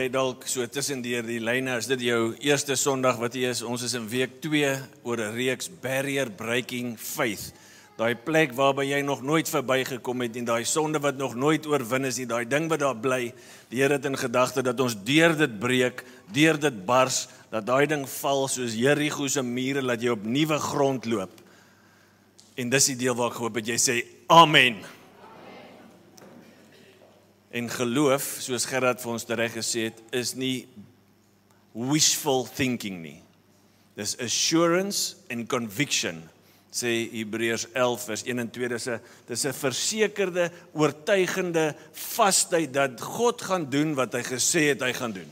jy dalk so tussendeur die lyne, as dit jou eerste Sondag wat jy is, ons is in week 2 oor 'n reeks Barrier Breaking Faith. Daai plek waarby jy nog nooit verbygekom het en daai sonde wat nog nooit oorwin is nie, daai ding wat daar bly. Die Here het in gedagte dat ons deur dit breek, deur dit bars, dat daai ding val soos Jerigo se mure, dat jy op nuwe grond loop. En dis die deel waar ek hoop dat jy sê amen. En geloof, soos Gerard vir ons reg gesê het, is nie wishful thinking nie. Dis assurance and conviction, sê Hebreërs 11 vers 1 en 2. Dis 'n versekerde, oortuigende vasheid dat God gaan doen wat hy gesê het hy gaan doen.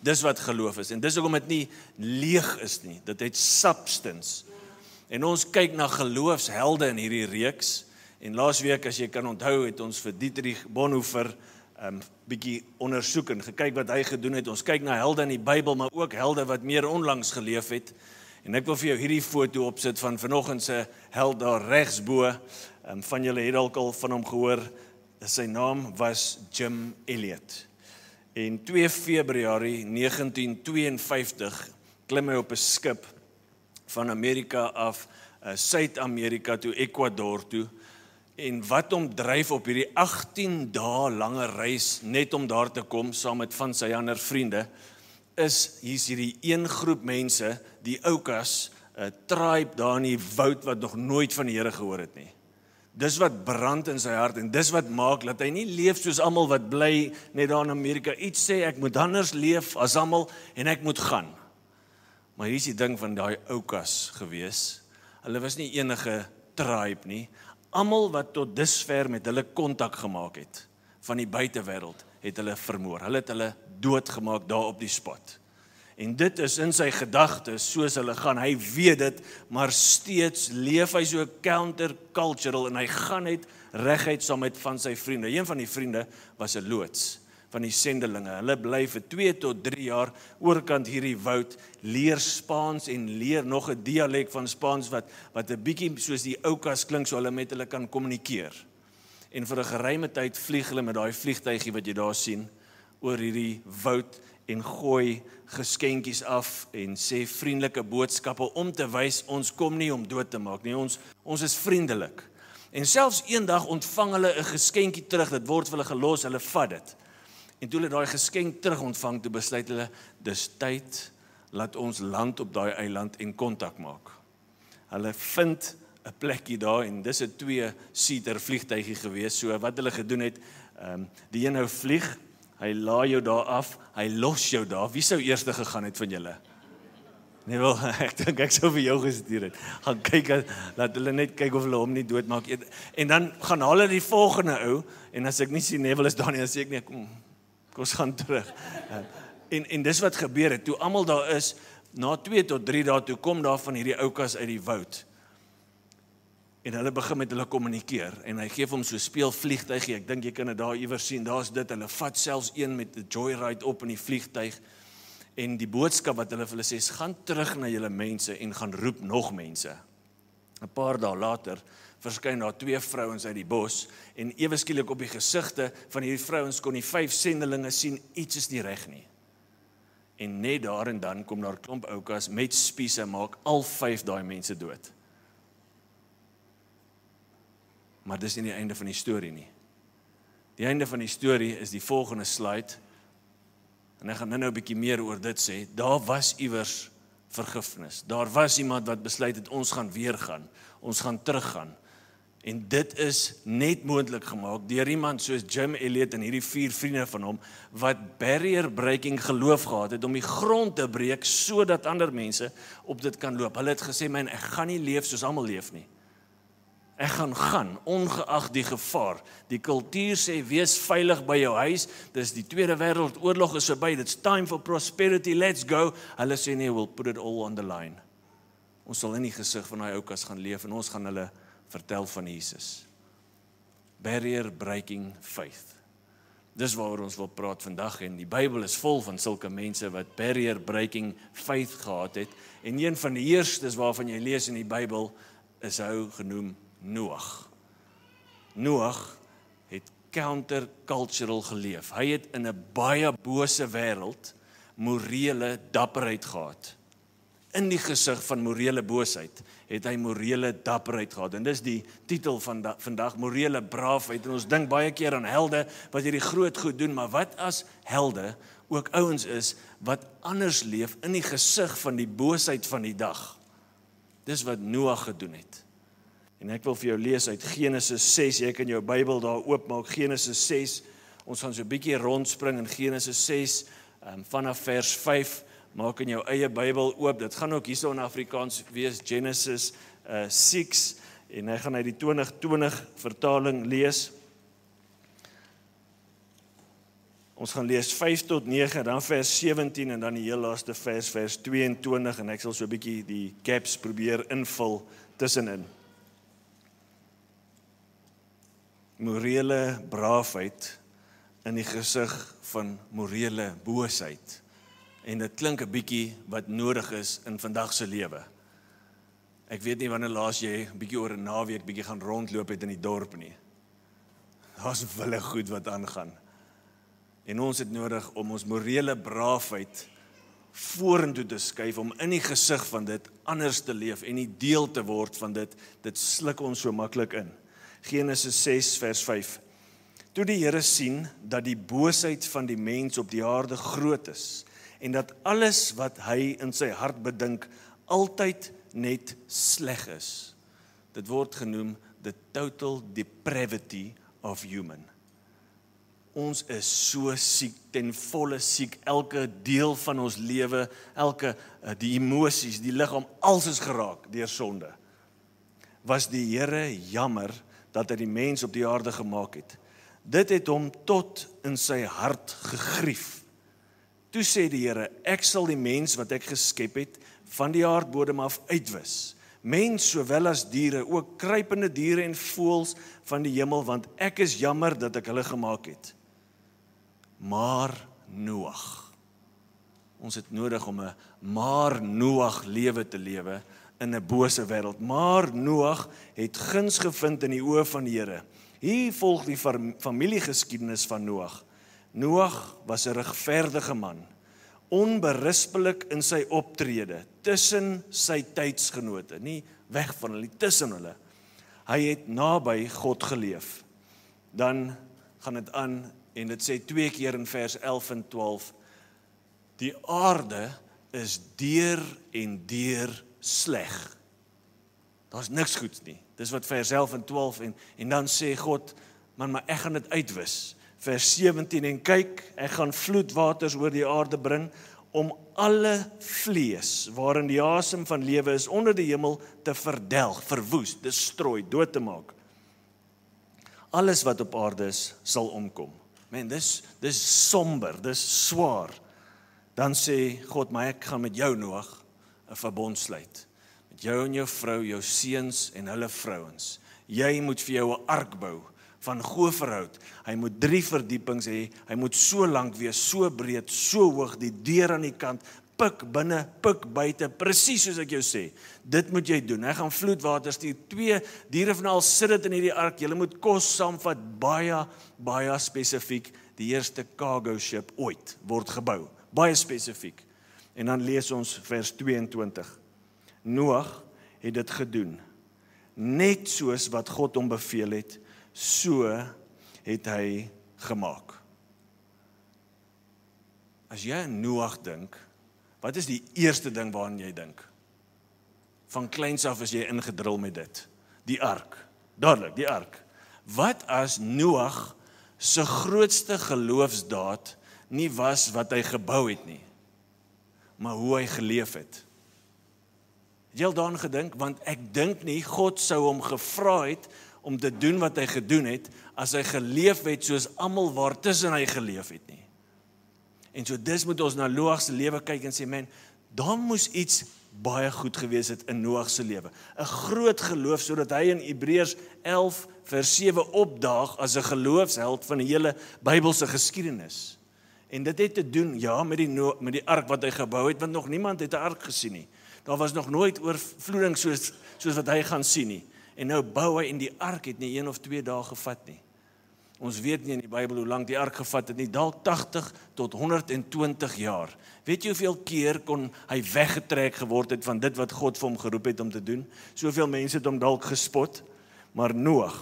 Dis wat geloof is. En dis hoekom dit nie leeg is nie. Dit het substance. En ons kyk na geloofshelde in hierdie reeks. En laasweek, as jy kan onthou, het ons vir Dietrich Bonhoeffer bietjie ondersoek en gekyk wat hy gedoen het. Ons kyk na helde in die Bybel, maar ook helde wat meer onlangs geleef het. En ek wil vir jou hierdie foto opsit van vanoggend se held daar regsbo. Van julle het dalk al van hom gehoor. Sy naam was Jim Elliot. En 2 Februarie 1952 klim hy op 'n skip van Amerika af, Suid-Amerika toe, Ecuador toe. En wat hom dryf op hierdie 18 dae lange reis, net om daar te kom, saam met van sy ander vriende, is hier's hierdie een groep mense, die Oukas, 'n tribe daar in die woud wat nog nooit van die Here gehoor het nie. Dis wat brand in sy hart en dis wat maak dat hy nie leef soos almal wat bly net daar in Amerika. Iets sê ek moet anders leef as almal en ek moet gaan. Maar hier is die ding van daai Oukas gewees. Hulle was nie enige tribe nie. Almal wat tot dusver met hulle kontak gemaak het van die buitewêreld, het hulle vermoor. Hulle het hulle doodgemaak daar op die spot. En dit is in sy gedagtes soos hulle gaan. Hy weet dit, maar steeds leef hy so countercultural en hy gaan net reguit saam met van sy vriende. Een van die vriende was 'n loods van die sendelinge. Hulle bly vir 2 tot 3 jaar oorkant hierdie woud, leer Spaans en leer nog 'n dialek van Spaans wat 'n bietjie soos die Oukas klink, so hulle met hulle kan kommunikeer. En vir 'n geruime tyd vlieg hulle met daai vliegtuigie wat jy daar sien oor hierdie woud en gooi geskenkies af en sê vriendelike boodskappe om te wys ons kom nie om dood te maak nie, ons is vriendelik. En selfs eendag ontvang hulle 'n geskenkie terug, dit word vir hulle gelos, hulle vat dit. En toe hulle daai geskenk terug ontvang, toe besluit hulle, dis tyd, laat ons land op daai eiland en kontak maak. Hulle vind 'n plekkie daar en dis 'n 2-seater vliegtuigie gewees, so wat hulle gedoen het, die een nou vlieg, hy laai jou daar af, hy los jou daar. Wie sou eers gegaan het van julle? Nee wel, ek dink ek sou vir jou gestuur het. Gaan kyk, laat hulle net kyk of hulle hom nie doodmaak. En dan gaan hulle die volgende ou, en as ek nie sien Neville is daar nie, dan sê ek nie, kom ons gaan terug. En dis wat gebeur het, toe almal daar is, na 2 tot 3 dae toe kom daar van hierdie Oukas uit die woud. En hulle begin met hulle kommunikeer, en hy gee hom so speelvliegtuigie, ek dink jy kan dit daar iewers sien, daar's dit, hulle vat selfs een met 'n joyride op in die vliegtuig, en die boodskap wat hulle vir hulle sê, is, gaan terug na julle mense, en gaan roep nog mense. 'n Paar dae later, verskyn daar 2 vrouens uit die bos, en ewe skielik op die gesigte van hierdie vrouens kon die 5 sendelinge sien, iets is nie reg nie. En net daar en dan kom daar klomp Oukas met spiese, maak al 5 daai mense dood. Maar dis nie die einde van die storie nie. Die einde van die storie is die volgende slide, en ek gaan nou 'n bietjie meer oor dit sê. Daar was iewers vergifnis. Daar was iemand wat besluit het, ons gaan weer gaan, ons gaan teruggaan. En dit is net moontlik gemaak deur iemand soos Jim Elliot en hierdie 4 vriende van hom, wat barrier breaking geloof gehad het, om die grond te breek, sodat ander mense op dit kan loop. Hulle het gesê, man, ek gaan nie leef soos almal leef nie. Ek gaan, ongeag die gevaar. Die kultuur sê, wees veilig by jou huis, dis die Tweede Wêreldoorlog is verby, it's time for prosperity, let's go. Hulle sê nee, we'll put it all on the line. Ons sal in die gesig van daai Oukas gaan leef, en ons gaan hulle vertel van Jesus. Barrier breaking faith. Dis waaroor ons wil praat vandag, en die Bybel is vol van sulke mense wat barrier breaking faith gehad het, en een van die eerstes waarvan jy lees in die Bybel, is hy genoem Noag. Noag het countercultural geleef. Hy het in 'n baie bose wêreld morele dapperheid gehad. In die gesig van morele boosheid het hy morele dapperheid gehad. En dis die titel van vandag, morele braafheid. En ons dink baie keer aan helde wat hierdie groot goed doen, maar wat as helde ook ouens is wat anders leef in die gesig van die boosheid van die dag? Dis wat Noag gedoen het. En ek wil vir jou lees uit Genesis 6, jy kan jou Bybel daar oopmaak, Genesis 6, ons gaan so 'n bietjie rondspring in Genesis 6, vanaf vers 5, maak in jou eie Bybel oop, dit gaan ook hierso in Afrikaans wees, Genesis 6, en hy gaan uit die 2020 vertaling lees. Ons gaan lees 5 tot 9, dan vers 17, en dan die heel laaste vers 22, en ek sal so 'n bietjie die gaps probeer invul tussenin. Morele braafheid in die gesig van morele boosheid. En dit klink 'n bietjie wat nodig is in vandag se lewe. Ek weet nie wanneer laas jy 'n bietjie oor 'n naweek bietjie gaan rondloop het in die dorp nie. Daar's wille goed wat aangaan. En ons het nodig om ons morele braafheid vorentoe te skuif, om in die gesig van dit anders te leef en nie deel te word van dit. Dit sluk ons so maklik in. Genesis 6 vers 5. Toe die Here sien dat die boosheid van die mens op die aarde groot is, en dat alles wat hy in sy hart bedink altyd net sleg is. Dit word genoem the total depravity of human. Ons is so siek, ten volle siek, elke deel van ons lewe, die emosies, die liggaam, alles is geraak deur sonde. Was die Here jammer dat hy die mens op die aarde gemaak het. Dit het hom tot in sy hart gegrief. Toe sê die Here, ek sal die mens wat ek geskep het, van die aardbodem af uitwis. Mens sowel as diere, ook kruipende diere en voëls van die hemel, want ek is jammer dat ek hulle gemaak het. Maar Noag. Ons het nodig om 'n maar Noag lewe te lewe in 'n bose wêreld. Maar Noag het guns gevind in die oë van die Here. Hier volg die familiegeskiedenis van Noag. Noag was 'n regverdige man, onberispelik in sy optrede, tussen sy tydsgenote, nie weg van hulle, tussen hulle. Hy het naby God geleef. Dan gaan dit aan, en dit sê 2 keer in vers 11 en 12, die aarde is deur en deur sleg. Daar's niks goeds nie. Dis wat vers 11 en 12, en dan sê God, maar ek gaan dit uitwis. Vers 17, en kyk, ek gaan vloedwaters oor die aarde bring, om alle vlees, waarin die asem van lewe is, onder die hemel te verdelg, verwoes, destrooi, dood te maak. Alles wat op aarde is, sal omkom. Man, dis somber, dis swaar. Dan sê God, maar ek gaan met jou, Noag, 'n verbond sluit. Met jou en jou vrou, jou seuns en hulle vrouens. Jy moet vir jou 'n ark bou, van goferhout. Hy moet 3 verdiepings hê, hy moet so lank wees, so breed, so hoog, die deur aan die kant, pik binne, pik buite, presies soos ek jou sê. Dit moet jy doen. Hy gaan vloedwater stuur, 2 diere van al sit dit in hierdie ark, julle moet kos saamvat, baie spesifiek, die eerste cargo ship ooit word gebou, baie spesifiek. En dan lees ons vers 22. Noag het dit gedoen, net soos wat God hom beveel het, so het hy gemaak. As jy aan Noag dink, wat is die eerste ding waaraan jy dink? Van kleins af is jy ingedrul met dit. Die ark. Dadelik, die ark. Wat as Noag se grootste geloofsdaad nie was wat hy gebou het nie, maar hoe hy geleef het? Het jy al daaraan gedink? Want ek dink nie God sou hom gevra het om te doen wat hy gedoen het, as hy geleef het soos almal waartussen hy geleef het nie. En so dis moet ons na Noag se lewe kyk en sê, man, daar moes iets baie goed gewees het in Noag se lewe. 'n Groot geloof, sodat hy in Hebreërs 11 vers 7 opdaag as 'n geloofsheld van die hele Bybelse geskiedenis. En dit het te doen, ja, met die ark wat hy gebou het, want nog niemand het 'n ark gesien nie. Daar was nog nooit oorvloeding soos wat hy gaan sien nie. En nou bou hy, en die ark het nie 1 of 2 dae gevat nie. Ons weet nie in die Bybel hoe lank die ark gevat het nie, dalk 80 tot 120 jaar. Weet jy hoeveel keer kon hy weggetrek geword het van dit wat God vir hom geroep het om te doen? Soveel mense het hom dalk gespot, maar Noag,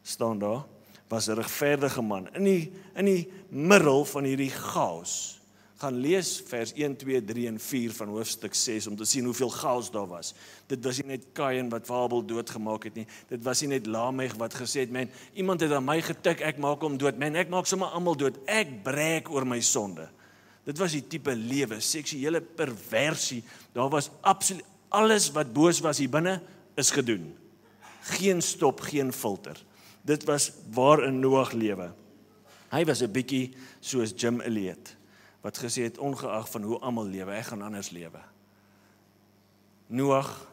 staan daar, was 'n regverdige man. In die middel van hierdie chaos. Gaan lees vers 1, 2, 3 en 4 van hoofstuk 6 om te sien hoeveel chaos daar was. Dit was nie net Kain wat Abel doodgemaak het nie. Dit was nie net Lameg wat gesê het, man, iemand het aan my getik, ek maak hom dood. Man, ek maak sommer almal dood. Ek breek oor my sonde. Dit was die tipe lewe, seksuele perversie. Daar was absoluut alles wat boos was hier binne is gedoen. Geen stop, geen filter. Dit was waarin Noag lewe. Hy was 'n bietjie soos Jim Elliot, wat gesê het, ongeag van hoe almal lewe, ek gaan anders lewe. Noag,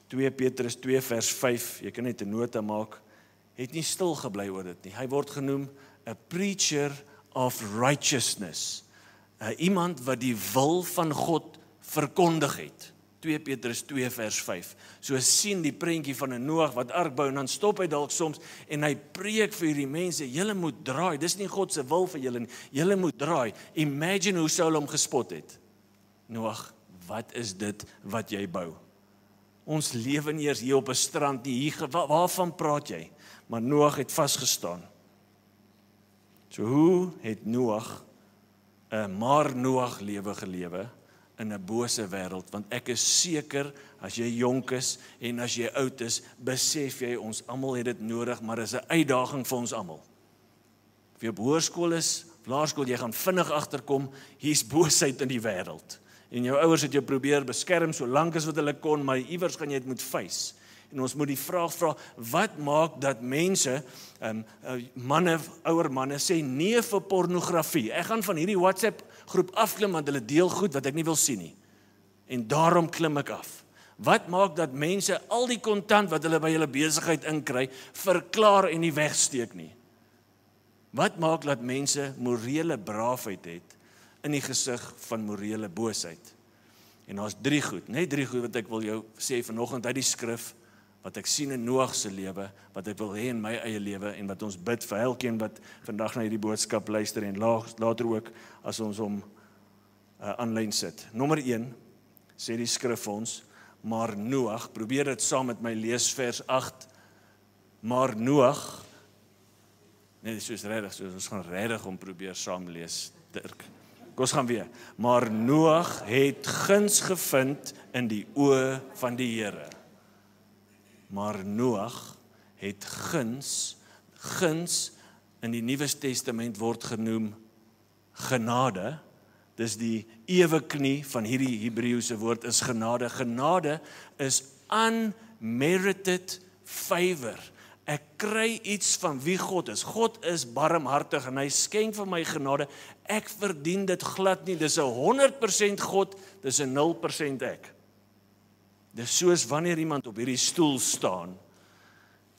2 Petrus 2 vers 5, jy kan net 'n nota maak, het nie stil gebly oor dit nie. Hy word genoem 'n preacher of righteousness. Iemand wat die wil van God verkondig het. 2 Petrus 2 vers 5. So sien die prentjie van 'n Noag wat ark bou en dan stop hy dalk soms en hy preek vir hierdie mense, julle moet draai, dis nie God se wil vir julle nie, julle moet draai. Imagine hoe Saul hom gespot het. Noag, wat is dit wat jy bou? Ons lewe nie eers hier op 'n strand nie, hier, waarvan praat jy? Maar Noag het vasgestaan. So hoe het Noag 'n maar Noag lewe gelewe? In 'n bose wêreld, want ek is seker, as jy jonk is, en as jy oud is, besef jy, ons almal het dit nodig, maar is 'n uitdaging vir ons almal. Of jy op hoërskool is, laerskool, jy gaan vinnig agterkom, hier's boosheid in die wêreld. En jou ouers het jou probeer beskerm, so lank as wat hulle kon, maar iewers gaan jy dit moet face. En ons moet die vraag vra, wat maak dat mense, manne, ouer manne, sê nee vir pornografie? Ek gaan van hierdie WhatsApp groep afklim, want hulle deel goed wat ek nie wil sien nie. En daarom klim ek af. Wat maak dat mense al die kontant wat hulle by hulle besigheid inkry, verklaar en nie wegsteek nie? Wat maak dat mense morele braafheid het in die gesig van morele boosheid? En daar's 3 goed, net 3 goed wat ek wil jou sê vanoggend uit die skrif, wat ek sien in Noag se lewe, wat ek wil hê in my eie lewe, en wat ons bid vir elkeen wat vandag na hierdie boodskap luister, en later ook as ons hom aanlyn sit. Nommer 1, sê die skrif vir ons, maar Noag, probeer dit saam met my lees vers 8, maar Noag, nee, soos regtig, soos ons gaan regtig om probeer saam lees, Dirk. Kom ons gaan weer, maar Noag het guns gevind in die oë van die Here. Maar Noag het guns in die Nuwe Testament word genoem genade. Dis die ewe knie van hierdie Hebreëse woord is genade. Genade is unmerited favor. Ek kry iets van wie God is. God is barmhartig en hy skenk vir my genade. Ek verdien dit glad nie. Dis 'n 100% God, dis 'n 0% ek. Dis soos wanneer iemand op hierdie stoel staan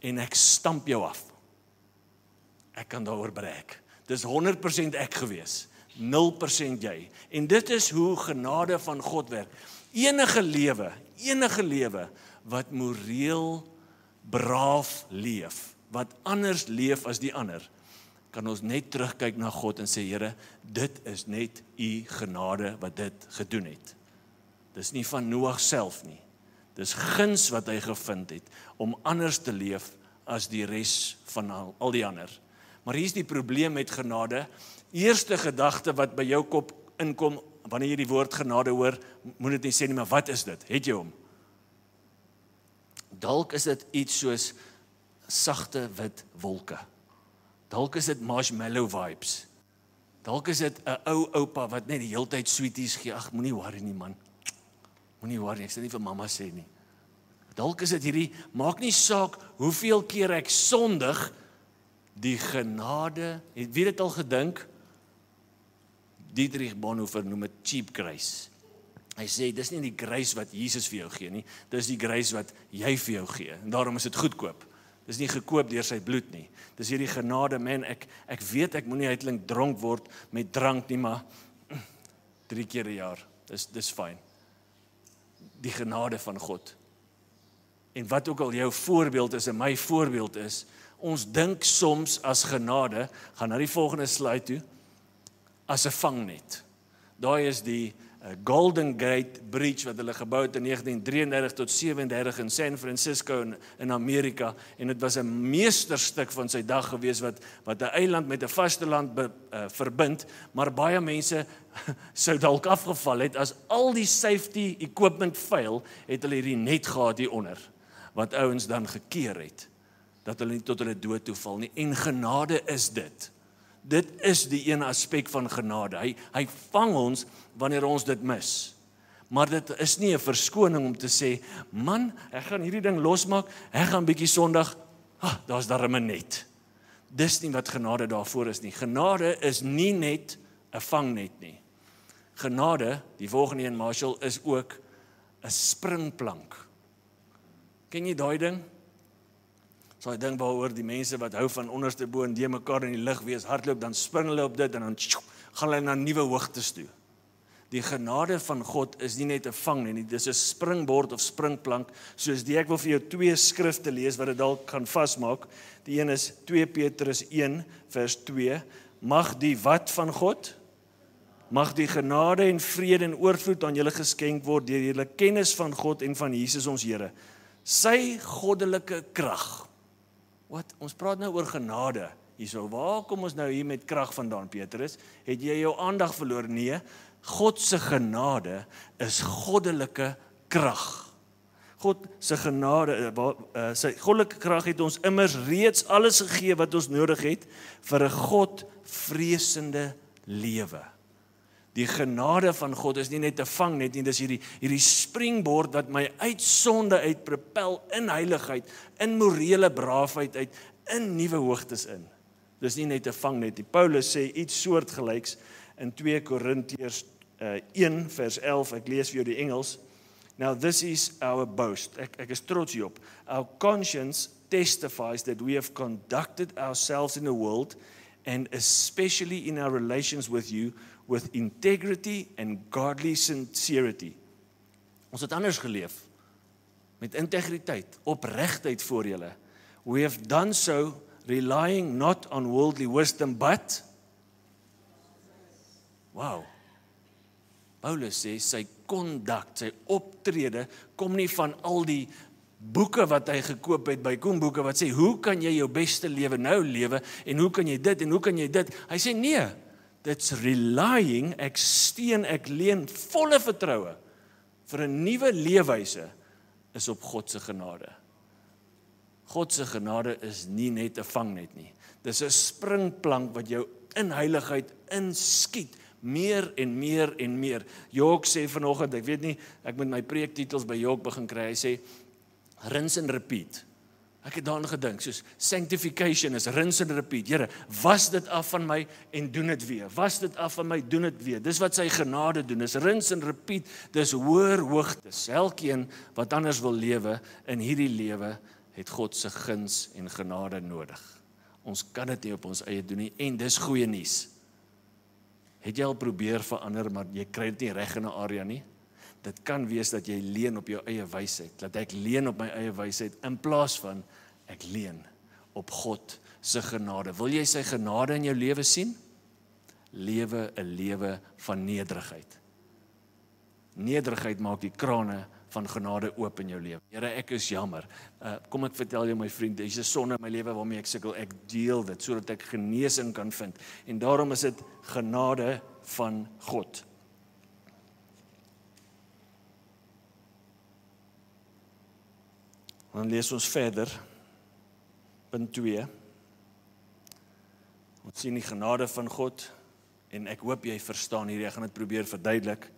en ek stamp jou af. Ek kan daaroor breek. Dis 100% ek gewees, 0% jy. En dit is hoe genade van God werk. Enige lewe wat moreel braaf leef, wat anders leef as die ander, kan ons net terugkyk na God en sê, Here, dit is net u genade wat dit gedoen het. Dis nie van Noag self nie. Dis guns wat hy gevind het om anders te leef as die res van al die ander. Maar hier is die probleem met genade. Eerste gedagte wat by jou kop inkom wanneer jy die woord genade hoor, moet dit nie sê nie, maar wat is dit? Het jy hom? Dalk is dit iets soos sagte wit wolke. Dalk is dit marshmallow vibes. Dalk is dit 'n ou oupa wat net die hele tyd sweeties gee. Ag, moenie worry nie man. Moenie worry, ek sal nie vir mamma sê nie. Dalk is dit hierdie, maak nie saak hoeveel keer ek sondig, die genade, wie het dit al gedink? Dietrich Bonhoeffer noem dit cheap grace. Hy sê, dis nie die grace wat Jesus vir jou gee nie, dis die grace wat jy vir jou gee, en daarom is dit goedkoop. Dis nie gekoop deur sy bloed nie. Dis hierdie genade, man, ek weet ek moenie uiteindelik dronk word met drank nie, maar 3 keer 'n jaar, dis fyn. Die genade van God. En wat ook al jou voorbeeld is en my voorbeeld is, Ons dink soms as genade, gaan na die volgende slide toe, as 'n vangnet. Daai is die Golden Gate Bridge wat hulle gebou het in 1933 tot 37 in San Francisco in Amerika, en dit was 'n meesterstuk van sy dag gewees wat 'n eiland met 'n vasteland verbind, maar baie mense sou dalk afgeval het as al die safety equipment fail, het hulle hierdie net gehad hieronder, wat ouens dan gekeer het, dat hulle nie tot hulle dood toe val nie, en genade is dit. Dit is die een aspek van genade. Hy vang ons wanneer ons dit mis. Maar dit is nie 'n verskoning om te sê, man, ek gaan hierdie ding losmaak, ek gaan bietjie Sondag, daar's darem 'n net. Dis nie wat genade daarvoor is nie. Genade is nie net 'n vangnet nie. Genade, die volgende een, Marshall, is ook 'n springplank. Ken jy daai ding? So ek dink waaroor die mense wat hou van onderste bo en die mekaar in die lug wees, hardloop, dan spring hulle op dit en dan gaan hulle na nuwe hoogtes toe. Die genade van God is nie net 'n vangnet nie, dis 'n springbord of springplank, soos ek wil vir jou 2 skrifte lees wat dit dalk kan vasmaak. Die een is 2 Petrus 1 vers 2. Mag die wat van God? Mag die genade en vrede en oorvloed aan julle geskenk word deur julle kennis van God en van Jesus ons Here. Sy goddelike krag. Wat? Ons praat nou oor genade. Hierso, waar kom ons nou hier met krag vandaan, Petrus? Het jy jou aandag verloor? Nee, God se genade is goddelike krag. God se genade, sy goddelike krag het ons immers reeds alles gegee wat ons nodig het vir 'n God-vreesende lewe. Die genade van God is nie net 'n vangnet nie, dis hierdie springboard wat my uit sonde uit propel in heiligheid, in morele braafheid uit, in nuwe hoogtes in. Dis nie net 'n vangnet nie. Paulus sê iets soortgelyks in 2 Korintiërs 1 vers 11, ek lees vir jou die Engels. Now this is our boast. Ek is trots hierop. Our conscience testifies that we have conducted ourselves in the world, and especially in our relations with you, with integrity and godly sincerity. Ons het anders geleef, met integriteit, opregtheid voor julle. We have done so relying not on worldly wisdom, but, wow, Paulus sê, sy conduct, sy optrede, kom nie van al die boeke wat hy gekoop het by Koenboeke, wat sê, hoe kan jy jou beste lewe nou lewe, en hoe kan jy dit, en hoe kan jy dit? Hy sê, nee, dit's relying, ek steun, ek leen volle vertroue vir 'n nuwe leefwyse is op God se genade. God se genade is nie net 'n vangnet nie. Dis 'n springplank wat jou in heiligheid inskiet, meer en meer en meer. Jock sê vanoggend, ek weet nie, ek moet my preektitels by Jock begin kry, hy sê, rinse and repeat. Ek het daaraan gedink, soos sanctification is rinse and repeat. Here, was dit af van my en doen dit weer. Was dit af van my, doen dit weer. Dis wat sy genade doen, is rinse and repeat. Dis hoër hoogtes. Elkeen wat anders wil lewe in hierdie lewe, het God se guns en genade nodig. Ons kan dit nie op ons eie doen nie, en dis goeie nuus. Het jy al probeer verander, maar jy kry dit nie reg in 'n area nie? Dit kan wees dat jy leen op jou eie wysheid, dat ek leen op my eie wysheid, in plaas van ek leen op God se genade. Wil jy sy genade in jou lewe sien? Lewe 'n lewe van nederigheid. Nederigheid maak die krane van genade oop in jou lewe. Here, ek is jammer. Kom ek vertel jou, my vriend, dis 'n sonde in my lewe waarmee ek sukkel. Ek deel dit sodat ek genesing kan vind. En daarom is dit genade van God. Dan lees ons verder, punt 2. Ons sien die genade van God, en ek hoop jy verstaan hierdie, ek gaan dit probeer verduidelik.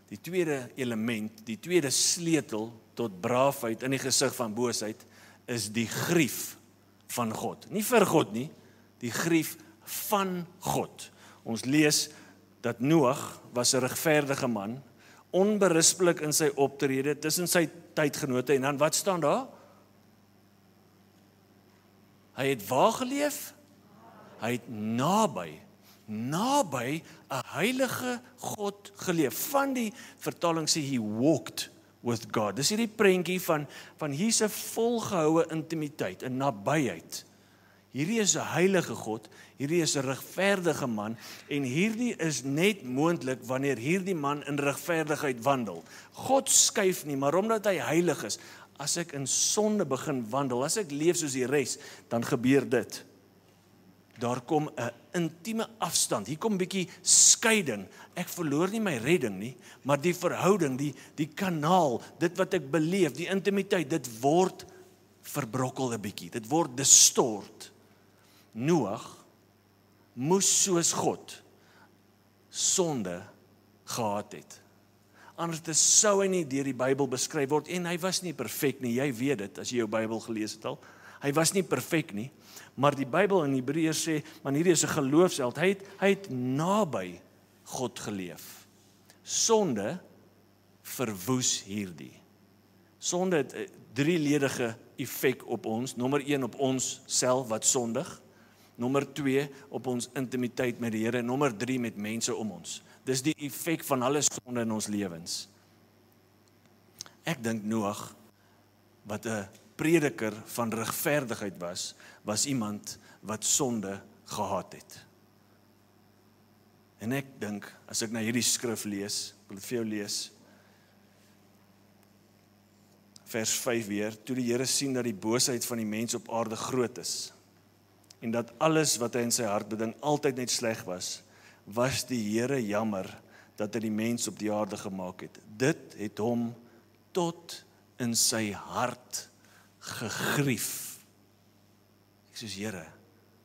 Die tweede element, die tweede sleutel tot braafheid in die gesig van boosheid, is die grief van God. Nie vir God nie, die grief van God. Ons lees dat Noag was 'n regverdige man, onberispelik in sy optrede tussen sy tydgenote, en dan wat staan daar? Hy het waar geleef? Hy het naby 'n heilige God geleef. Van die vertaling sê he walked with God. Dis hierdie prentjie van hier's 'n volgehoue intimiteit, 'n nabyheid. Hierdie is 'n heilige God, hierdie is 'n regverdige man, en hierdie is net moontlik wanneer hierdie man in regverdigheid wandel. God skuif nie, maar omdat hy heilig is, as ek in sonde begin wandel, as ek leef soos die res, dan gebeur dit. Daar kom 'n intieme afstand, hier kom 'n bietjie skeiding. Ek verloor nie my redding nie, maar die verhouding, die kanaal, dit wat ek beleef, die intimiteit, dit word verbrokkel 'n bietjie, dit word distort. Noag moes soos God sonde gehad het. Anders sou hy nie deur die Bybel beskryf word, en hy was nie perfek nie, jy weet dit, as jy jou Bybel gelees het al. Hy was nie perfek nie, maar die Bybel in Hebreërs sê, man hierdie is 'n geloofsheld, hy het naby God geleef. Sonde verwoes hierdie. Sonde het 'n drieledige effek op ons, nommer 1 op ons self wat sondig, nommer 2 op ons intimiteit met die Here, en nommer 3 met mense om ons. Dis die effek van alle sonde in ons lewens. Ek dink Noag, wat 'n prediker van regverdigheid was iemand wat sonde gehaat het. En ek dink, as ek na hierdie skrif lees, wil dit vir jou lees, vers 5 weer, toe die Here sien dat die boosheid van die mens op aarde groot is, en dat alles wat hy in sy hart bedink altyd net sleg was die Here jammer dat hy die mens op die aarde gemaak het. Dit het hom tot in sy hart gegrief. Ek soos Here,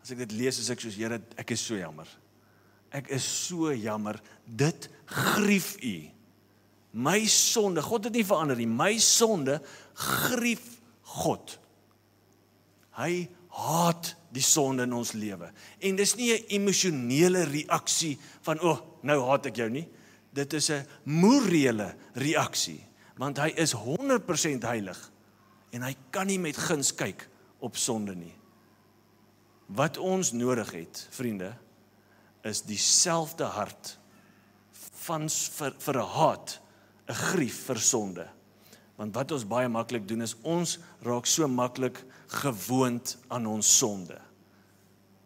as ek dit lees, is ek soos Here, ek is so jammer. Ek is so jammer, dit grief U. My sonde, God het nie verander nie, my sonde grief God. Hy haat die sonde in ons lewe. En dis nie 'n emosionele reaksie van, nou haat ek jou nie. Dit is 'n morele reaksie, want hy is 100% heilig, en hy kan nie met guns kyk op sonde nie. Wat ons nodig het, vriende, is dieselfde hart vir 'n haat, 'n grief vir sonde. Want wat ons baie maklik doen is, ons raak so maklik gewoond aan ons sonde.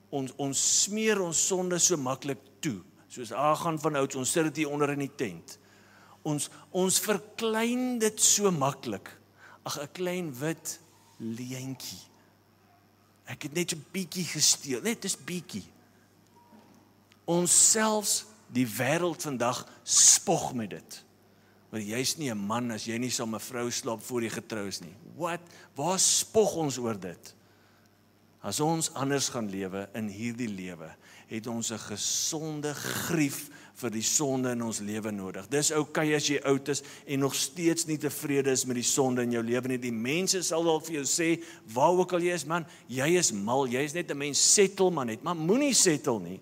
Ons smeer ons sonde so maklik toe, soos Agan van ouds, ons sit dit hier onder in die tent. Ons verklein dit so maklik. Ag, 'n klein wit leentjie. Ek het net 'n bietjie gesteel, net 'n bietjie. Ons selfs die wêreld vandag spog met dit. Want jy's nie 'n man as jy nie saam met 'n vrou slaap voor jy getrou is nie. Waar spog ons oor dit? As ons anders gaan lewe in hierdie lewe, het ons 'n gesonde grief vir die sonde in ons lewe nodig. Dis okay as jy oud is en nog steeds nie tevrede is met die sonde in jou lewe nie. Die mense sal wel vir jou sê, waar ook al jy is, man, jy is mal, jy is net 'n mens, settle man net, maar moenie settle nie.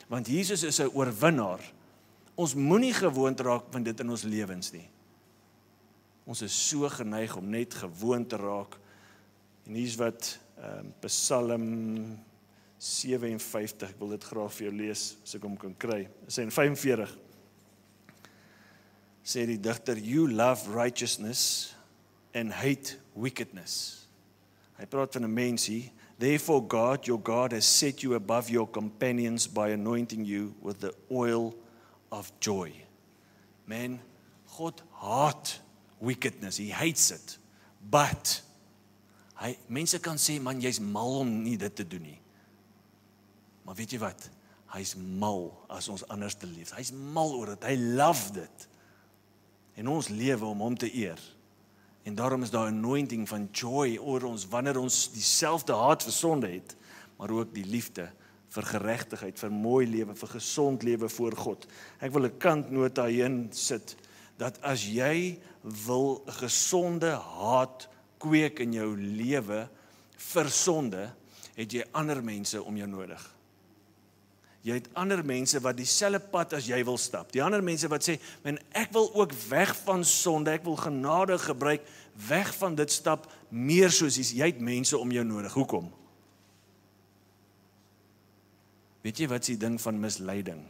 Want Jesus is 'n oorwinnaar. Ons moenie gewoond raak van dit in ons lewens nie. Ons is so geneig om net gewoond te raak. En hier's wat Psalm 57, ek wil dit graag vir jou lees, as ek hom kan kry. Dit sê in 45, sê die digter, you love righteousness and hate wickedness. Hy praat van 'n mens hier. Therefore God, your God, has set you above your companions by anointing you with the oil of joy. Man, God haat wickedness, He hates it. But, mense kan sê, man, jy's mal om nie dit te doen nie. Maar weet jy wat? Hy's mal as ons anders te leef. Hy's mal oor dit, hy love dit. En ons lewe om hom te eer. En daarom is daar 'n anointing van joy oor ons, wanneer ons dieselfde haat vir sonde het, maar ook die liefde vir geregtigheid, vir mooi lewe, vir gesond lewe voor God. Ek wil 'n kantnota hierin sit, dat as jy wil 'n gesonde haat kweek in jou lewe vir sonde, het jy ander mense om jou nodig. Jy het ander mense wat dieselfde pad as jy wil stap. Die ander mense wat sê, men, ek wil ook weg van sonde, ek wil genade gebruik, weg van dit stap, meer soos jy het mense om jou nodig. Hoekom? Weet jy wat is die ding van misleiding?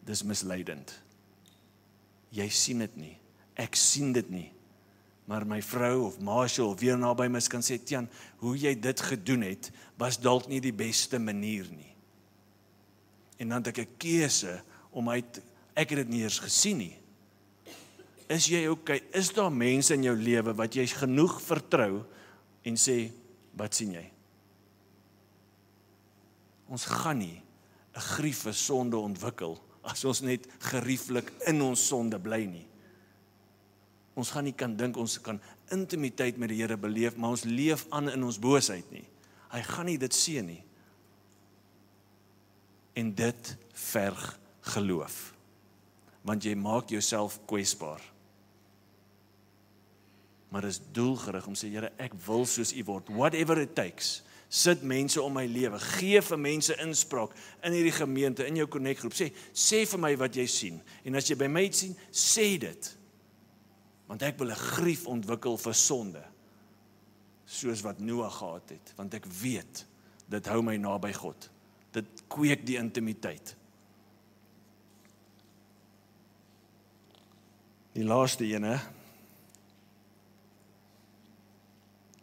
Dis misleidend. Jy sien dit nie. Ek sien dit nie. Maar my vrou of Marshall of weer naby my kan sê, Tian, hoe jy dit gedoen het, was dalk nie die beste manier nie. En dan het ek 'n keuse om ek het dit nie eers gesien nie. Is jy okay? Is daar mense in jou lewe wat jy genoeg vertrou en sê, wat sien jy? Ons gaan nie 'n grief vir sonde ontwikkel as ons net gerieflik in ons sonde bly nie. Ons gaan nie kan dink ons kan intimiteit met die Here beleef, maar ons leef aan in ons boosheid nie. Hy gaan nie dit sien nie. En dit verg geloof. Want jy maak jouself kwesbaar. Maar dis doelgerig om sê, Here, ek wil soos U word, whatever it takes. Sit mense om my lewe, gee vir mense inspraak in hierdie gemeente, in jou connect groep. Sê vir my wat jy sien. En as jy by my sien, sê dit. Want ek wil 'n grief ontwikkel vir sonde, soos wat Noag gehad het. Want ek weet, dit hou my naby God. Dit kweek die intimiteit. Die laaste ene,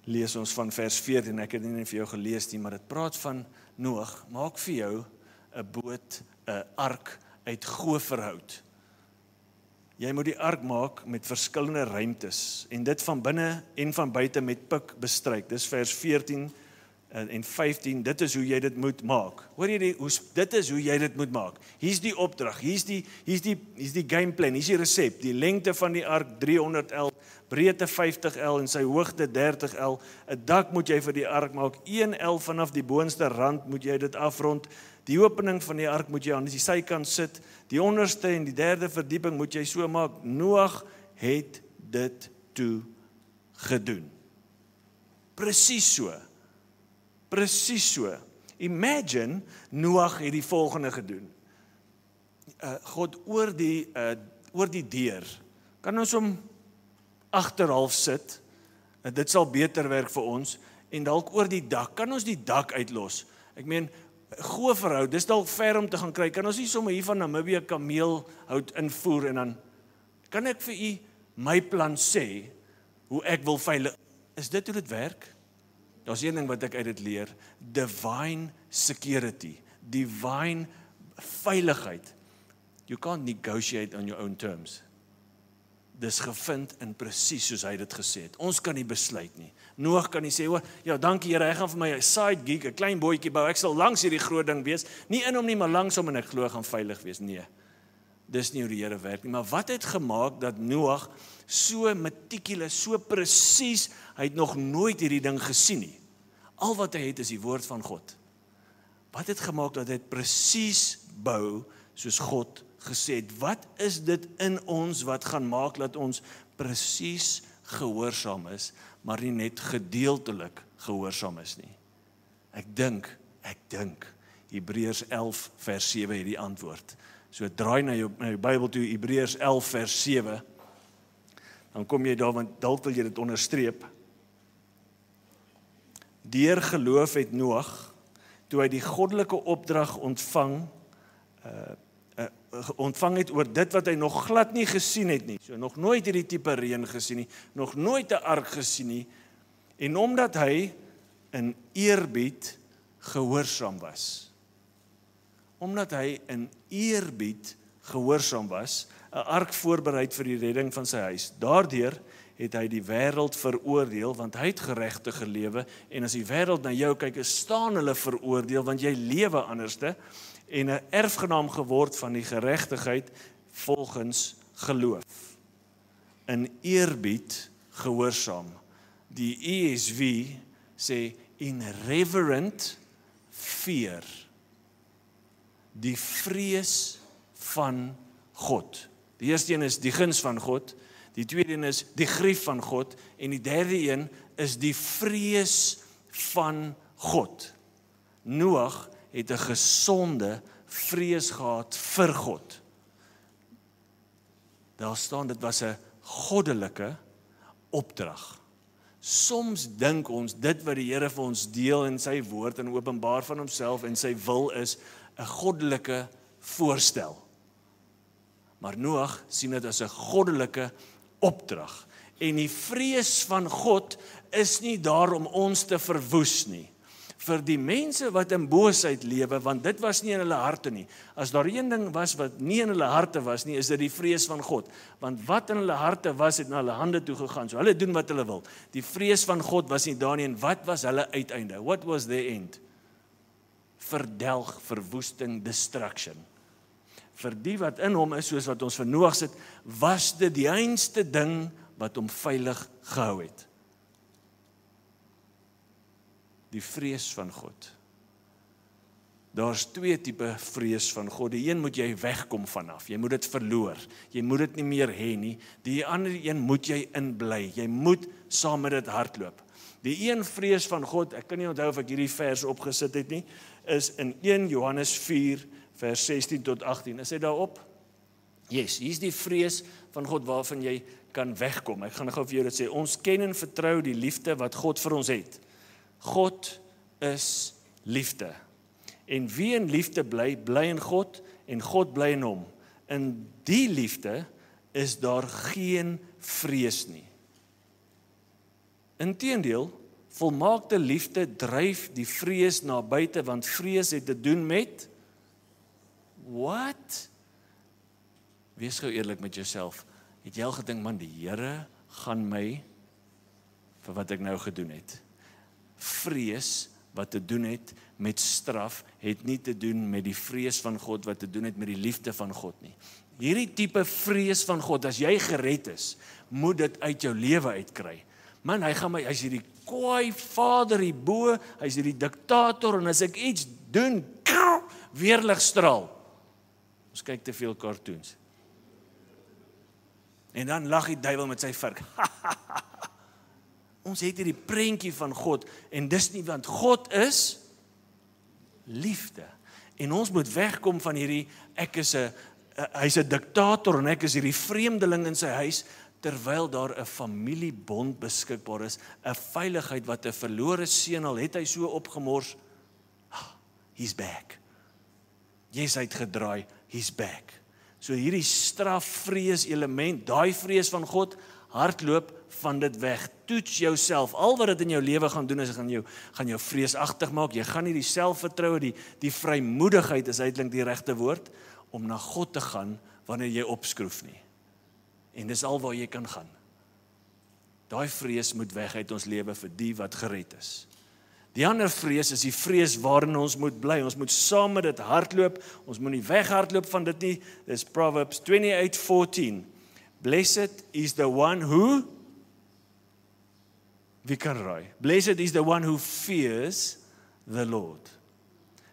lees ons van vers 14, ek het dit nie vir jou gelees nie, maar dit praat van Noag, maak vir jou 'n boot, 'n ark uit goferhout. Jy moet die ark maak met verskillende ruimtes, en dit van binne en van buite met pik bestryk. Dis vers 14 en 15, dit is hoe jy dit moet maak. Hoor jy dit is hoe jy dit moet maak. Hier's die opdrag, hier's die gameplan, hier's die resep. Die lengte van die ark 300 L, breedte 50 L en sy hoogte 30 L. 'n dak moet jy vir die ark maak, 1 L vanaf die boonste rand moet jy dit afrond. Die opening van die ark moet jy aan die sykant sit. Die onderste en die derde verdieping moet jy so maak. Noag het dit toe gedoen. Presies so. Presies so. Imagine, Noag het die volgende gedoen. God oor die deur, kan ons hom agterhalf sit, dit sal beter werk vir ons, en dalk oor die dak, kan ons die dak uitlos. Ek meen, goferhout, dis dalk ver om te gaan kry, kan ons nie sommer hier van Namibië kameelhout invoer, en dan, kan ek vir u my plan sê, hoe ek wil veilig, is dit hoe dit werk? Daar's een ding wat ek uit dit leer, divine security, divine veiligheid. You can't negotiate on your own terms. Dis gevind in presies soos hy dit gesê het. Ons kan nie besluit nie. Noag kan nie sê, ja, dankie Here, hy gaan vir my 'n side gig, 'n klein bootjie bou, ek sal langs hierdie groot ding wees, nie in hom nie, maar langs hom en ek glo gaan veilig wees. Nee, dis nie hoe die Here werk nie. Maar wat het gemaak dat Noag so meticulous, so presies, hy het nog nooit hierdie ding gesien nie. Al wat hy het is die woord van God. Wat het gemaak dat hy het presies bou soos God gesê het? Wat is dit in ons wat gaan maak dat ons presies gehoorsaam is, maar nie net gedeeltelik gehoorsaam is nie? Ek dink, Hebreërs 11 vers 7 het die antwoord. So draai na jou Bybel toe, Hebreërs 11 vers 7, dan kom jy daar, want dalk wil jy dit onderstreep. Deur geloof het Noag, toe hy die goddelike opdrag ontvang het oor dit wat hy nog glad nie gesien het nie, so nog nooit hierdie tipe reën gesien nie, nog nooit 'n ark gesien nie, en omdat hy in eerbied gehoorsaam was. Omdat hy in eerbied gehoorsaam was, 'n ark voorbereid vir die redding van sy huis. Daardeur het hy die wêreld veroordeel, want hy het geregtig gelewe, en as die wêreld na jou kyk, staan hulle veroordeel, want jy lewe anderste, en 'n erfgenaam geword van die geregtigheid volgens geloof. In eerbied gehoorsaam. Die ESV sê in reverent fear. Die vrees van God. Die eerste een is die guns van God, die tweede een is die grief van God, en die derde een is die vrees van God. Noag het 'n gesonde vrees gehad vir God. Daar staan, dit was 'n goddelike opdrag. Soms dink ons, dit wat die Here vir ons deel in sy woord en openbaar van homself en sy wil is 'n goddelike voorstel. Maar Noag sien dit as 'n goddelike opdrag. En die vrees van God is nie daar om ons te verwoes nie. Vir die mense wat in boosheid lewe, want dit was nie in hulle harte nie. As daar een ding was wat nie in hulle harte was nie, is dit die vrees van God. Want wat in hulle harte was, het na hulle hande toe gegaan. So hulle doen wat hulle wil. Die vrees van God was nie daar nie, en wat was hulle uiteinde? What was their end? Verdelg, verwoesting, destruction. Vir die wat in hom is, soos wat ons vir Noag sit, was dit die einste ding wat hom veilig gehou het. Die vrees van God. Daar's twee tipe vrees van God. Die een moet jy wegkom vanaf. Jy moet dit verloor. Jy moet dit nie meer hê nie. Die ander een moet jy inbly. Jy moet saam met dit hardloop. Die een vrees van God, ek kan nie onthou of ek hierdie vers opgesit het nie, is in 1 Johannes 4 vers 16 tot 18. Is hy daarop? Yes, hier's die vrees van God waarvan jy kan wegkom. Ek gaan gou vir jou dit sê. Ons ken en vertrou die liefde wat God vir ons het. God is liefde. En wie in liefde bly, bly in God en God bly in hom. In die liefde is daar geen vrees nie. Inteendeel, volmaakte liefde dryf die vrees na buite, want vrees het te doen met what? Wees gou eerlik met jouself. Het jy al gedink, man, die Here gaan my vir wat ek nou gedoen het? Vrees wat te doen het met straf, het nie te doen met die vrees van God, wat te doen het met die liefde van God nie. Hierdie tipe vrees van God, as jy gered is, moet dit uit jou lewe uitkry. Man, hy's hierdie kwaai vader hierbo, hy's hierdie diktator, en as ek iets doen, weerlig straal. Ons kyk te veel cartoons. En dan lag die duiwel met sy vurk. Ons het hierdie prentjie van God, en dis nie, want God is liefde. En ons moet wegkom van hierdie, hy's 'n diktator, en ek is hierdie vreemdeling in sy huis, terwyl daar 'n familiebond beskikbaar is, 'n veiligheid wat 'n verlore seun al het hy so opgemors, he's back. Jy's uitgedraai, he's back. So hierdie strafvrees element, daai vrees van God, hardloop van dit weg. Toets jouself. Al wat dit in jou lewe gaan doen, is gaan jou vreesagtig maak. Jy gaan nie die selfvertroue, die vrymoedigheid is eintlik die regte woord, om na God te gaan wanneer jy opskroef nie. En dis al waar jy kan gaan. Daai vrees moet weg uit ons lewe vir die wat gered is. Die ander vrees is die vrees waarin ons moet bly. Ons moet saam met dit hardloop. Ons moet nie weghardloop van dit nie. Dis Proverbs 28:14. Blessed is the one who, wie kan raai? Blessed is the one who fears the Lord.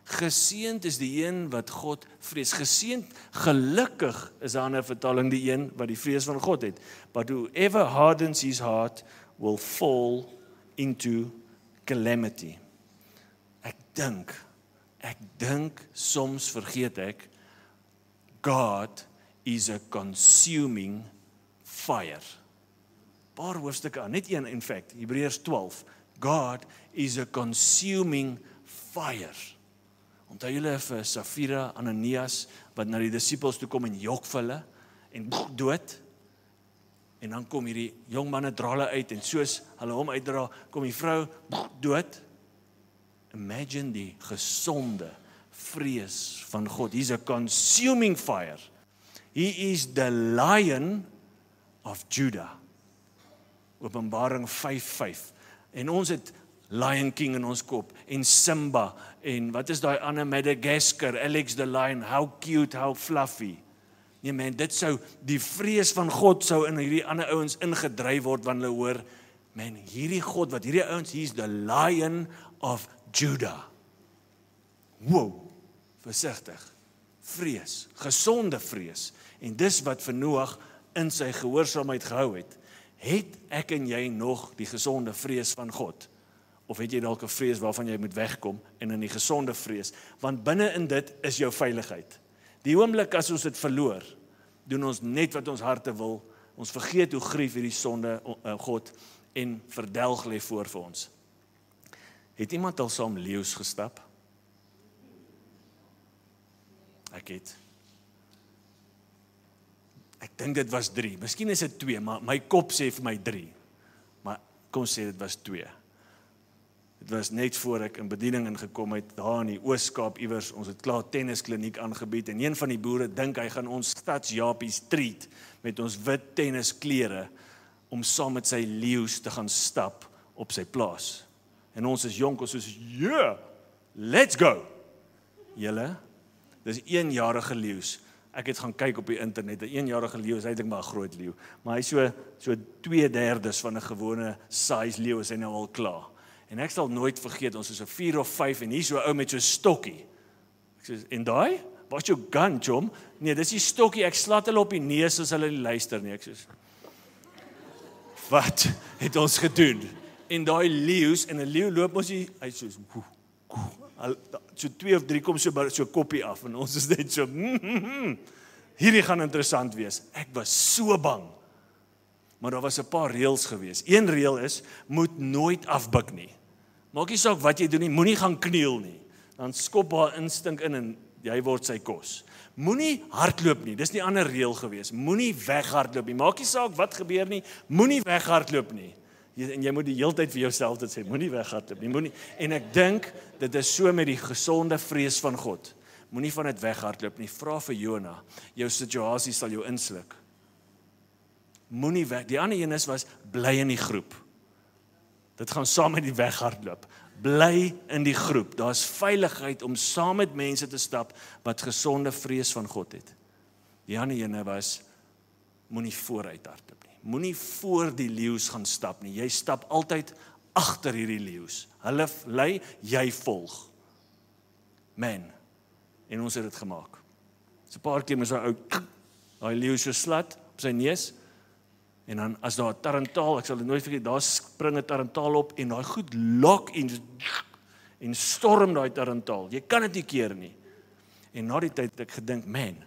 Geseend is die een wat God vrees. Geseend, gelukkig is 'n ander vertaling die een wat die vrees van God het. But whoever hardens his heart will fall into calamity. Ek dink soms vergeet ek, God is a consuming fire. Paar hoofstukke aan, net een in fact, Hebreërs 12. God is a consuming fire. Onthou julle vir Safira, Ananias, wat na die disippels toe kom en jok vir hulle, en dood, en dan kom hierdie jong manne, dra hulle uit, en soos hulle hom uitdra, kom die vrou, dood. Imagine die gesonde vrees van God. He's a consuming fire. He is the Lion of Judah. Openbaring 5:5. En ons het Lion King in ons kop, en Simba, en wat is daai ander, Madagascar, Alex the Lion, how cute, how fluffy. Nee man, dit sou, die vrees van God sou in hierdie ander ouens ingedryf word, wanneer hulle hoor, man, hierdie God, wat hierdie ouens, he's the Lion of Judah. Wow, versigtig, vrees, gesonde vrees, en dis wat vir Noag in sy gehoorsaamheid gehou het. Het ek en jy nog die gesonde vrees van God? Of het jy dalk 'n vrees waarvan jy moet wegkom, en in die gesonde vrees? Want binne in dit is jou veiligheid. Die oomblik as ons dit verloor, doen ons net wat ons harte wil, ons vergeet hoe grief hierdie sonde God, en verdelg lê voor vir ons. Het iemand al saam leeu's gestap? Ek het. Ek dink dit was 3, miskien is dit 2, maar my kop sê vir my 3. Maar kom sê dit was 2. Dit was net voor ek in bediening ingekom het, daar in die Oos-Kaap iewers, ons het klaar tenniskliniek aangebied, en een van die boere dink hy gaan ons stadsjapies treat, met ons wit tennisklere, om saam met sy leeu's te gaan stap op sy plaas. En ons is jonk, ons is, yeah, let's go! Julle, dis 1-jarige leeu's. Ek het gaan kyk op die internet, 'n 1-jarige leeu is eintlik maar 'n groot leeu, maar hy so 2/3 van 'n gewone size leeu is hy nou al klaar. En ek sal nooit vergeet, ons is so 4 of 5 en hier so 'n ou met so 'n stokkie. Ek sê, en daai? Wat jou gun, chom? Nee, dis die stokkie, ek slat hulle op die neus as hulle nie luister nie. Ek sê, wat het ons gedoen? En daai leeu's, en 'n leeu loop ons hy so 2 of 3 kom so koppie af, en ons is net so, hierdie gaan interessant wees. Ek was so bang. Maar daar was 'n paar reëls gewees. Een reël is, moet nooit afbuk nie. Maak nie saak wat jy doen nie, moenie gaan kniel nie. Dan skop haar instink in en jy word sy kos. Moenie hardloop nie, dis nie 'n ander reël gewees. Moenie weghardloop nie. Maak nie saak wat gebeur nie, moenie weghardloop nie. En jy moet die hele tyd vir jouself dit sê, moenie weghardloop nie, moenie. En ek dink, dit is so met die gesonde vrees van God. Moenie van dit weghardloop nie. Vra vir Jona, jou situasie sal jou insluk. Moenie weg. Die ander een was, bly in die groep. Dit gaan saam met die weghardloop. Bly in die groep. Daar's veiligheid om saam met mense te stap wat gesonde vrees van God het. Die ander een was, moenie vooruit hardloop nie. Moenie voor die leeu's gaan stap nie. Jy stap altyd agter hierdie leeu's. Hulle lei, jy volg. Man. En ons het dit gemaak. So 'n paar keer met so 'n ou, daai leeu so slat op sy neus. En dan as daar 'n tarantaal, ek sal dit nooit vergeet, daar spring 'n tarantaal op en daai goed lok en storm daai tarantaal. Jy kan dit nie keer nie. En na die tyd het ek gedink, man,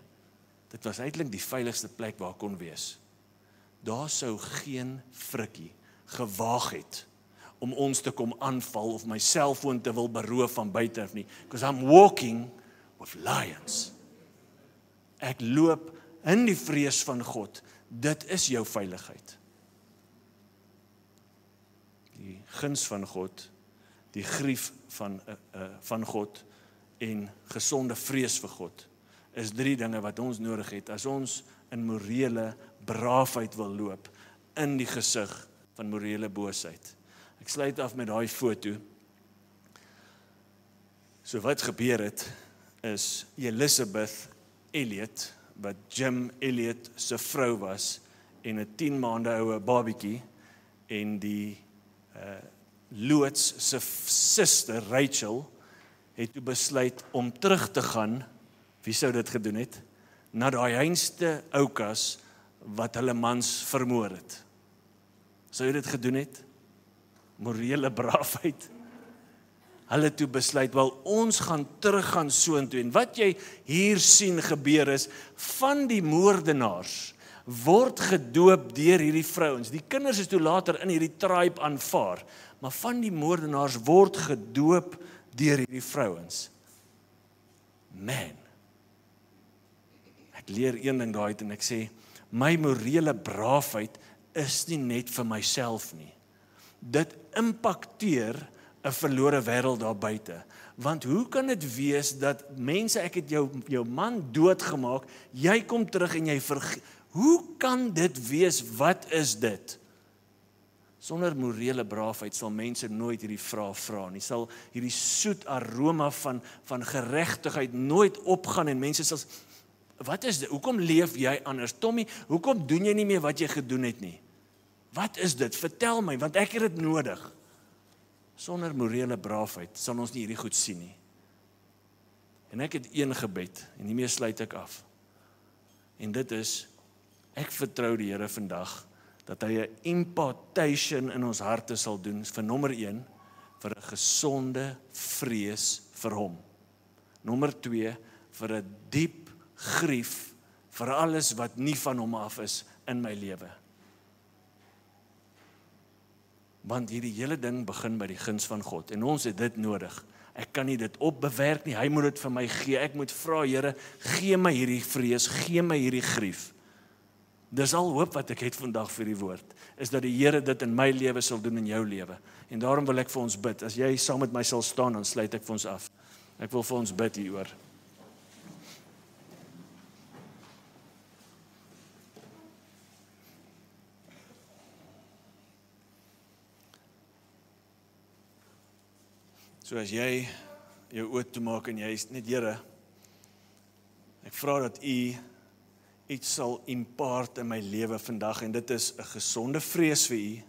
dit was eintlik die veiligste plek waar ek kon wees. Daar sou geen frikkie gewaag het om ons te kom aanval of my selfoon te wil beroof van buite af nie. Because I'm walking with lions. Ek loop in die vrees van God. Dit is jou veiligheid. Die guns van God, die grief van God en gesonde vrees vir God is 3 dinge wat ons nodig het as ons in morele braafheid wil loop in die gesig van morele boosheid. Ek sluit af met daai foto. So wat gebeur het is Elizabeth Elliot, wat Jim Elliot se vrou was, en 'n 10 maande oue babietjie, en die loods se suster Rachel het toe besluit om terug te gaan. Wie sou dit gedoen het? Na daai einste oukas wat hulle mans vermoor het. Sou jy dit gedoen het? Morele braafheid. Hulle toe besluit, wel ons gaan teruggaan soontoe. En wat jy hier sien gebeur is, van die moordenaars word gedoop deur hierdie vrouens. Die kinders is toe later in hierdie tribe aanvaar, maar van die moordenaars word gedoop deur hierdie vrouens. Man, ek leer een ding daai en ek sê, my morele braafheid is nie net vir myself nie. Dit impakteer 'n verlore wêreld daar buite. Want hoe kan dit wees dat mense, ek het jou man doodgemaak, jy kom terug en jy vergeet. Hoe kan dit wees? Wat is dit? Sonder morele braafheid sal mense nooit hierdie vraag vra nie. Sal hierdie soet aroma van geregtigheid nooit opgaan en mense sal, wat is dit? Hoekom leef jy anders? Tommy, hoekom doen jy nie meer wat jy gedoen het nie? Wat is dit? Vertel my, want ek het dit nodig. Sonder morele braafheid sal ons nie hierdie goed sien nie. En ek het een gebed, en hiermee sluit ek af. En dit is, ek vertrou die Here vandag, dat hy 'n impartation in ons harte sal doen, vir nommer 1, vir 'n gesonde vrees vir hom. Nommer 2, vir 'n diep grief, vir alles wat nie van hom af is in my lewe. Want hierdie hele ding begin by die guns van God, en ons het dit nodig. Ek kan nie dit opbewerk nie, hy moet dit vir my gee. Ek moet vra, Here, gee my hierdie vrees, gee my hierdie grief. Dis al hoop wat ek het vandag vir die woord, is dat die Here dit in my lewe sal doen in jou lewe. En daarom wil ek vir ons bid. As jy saam met my sal staan, dan sluit ek vir ons af. Ek wil vir ons bid hieroor. So as jy jou oë toemaak en jy is net Here, ek vra dat U iets sal impart in my lewe vandag en dit is 'n gesonde vrees vir U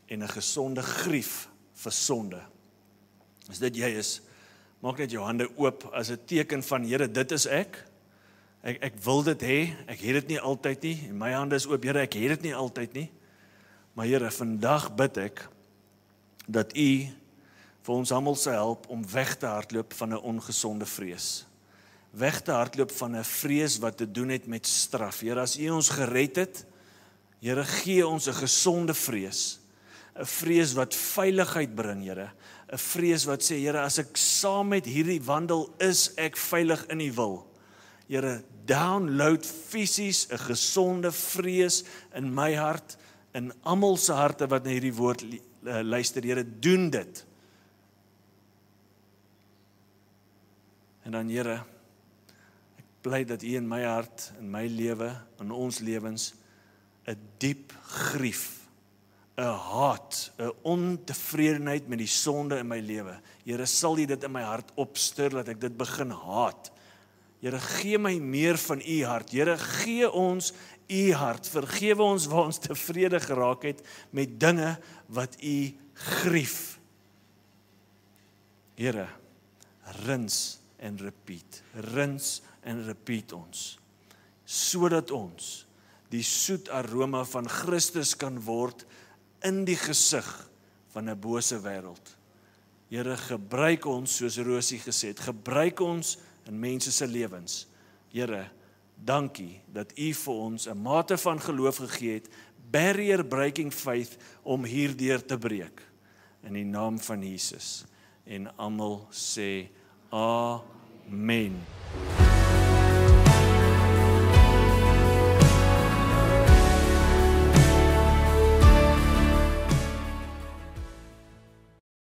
en 'n gesonde grief vir sonde. As dit jy is, maak net jou hande oop as 'n teken van Here, dit is ek. Ek wil dit hê, ek het dit nie altyd nie, en my hande is oop, Here, ek het dit nie altyd nie. Maar Here, vandag bid ek dat U vir ons almal sal help om weg te hardloop van 'n ongesonde vrees. Weg te hardloop van 'n vrees wat te doen het met straf. Here, as U ons gered het, Here, gee ons 'n gesonde vrees. 'n Vrees wat veiligheid bring, Here. 'n Vrees wat sê, Here, as ek saam met hierdie wandel, is ek veilig in U wil. Here, download fisies 'n gesonde vrees in my hart, in almal se harte wat na hierdie woord luister. Here, doen dit. En dan, Here, ek bly dat U in my hart, in my lewe, in ons lewens, 'n diep grief, 'n haat, 'n ontevredenheid met die sonde in my lewe. Here, sal U dit in my hart opstir, dat ek dit begin haat. Here, gee my meer van U hart. Here, gee ons U hart. Vergewe ons waar ons tevrede geraak het met dinge wat U grief. Here, rins en repeat ons, sodat ons die soet aroma van Christus kan word in die gesig van 'n bose wêreld. Here, gebruik ons, soos Rosie gesê het, gebruik ons in mense se lewens. Here, dankie dat U vir ons 'n mate van geloof gegee het, barrier breaking faith, om hierdeur te breek. In die naam van Jesus. En almal sê Amen.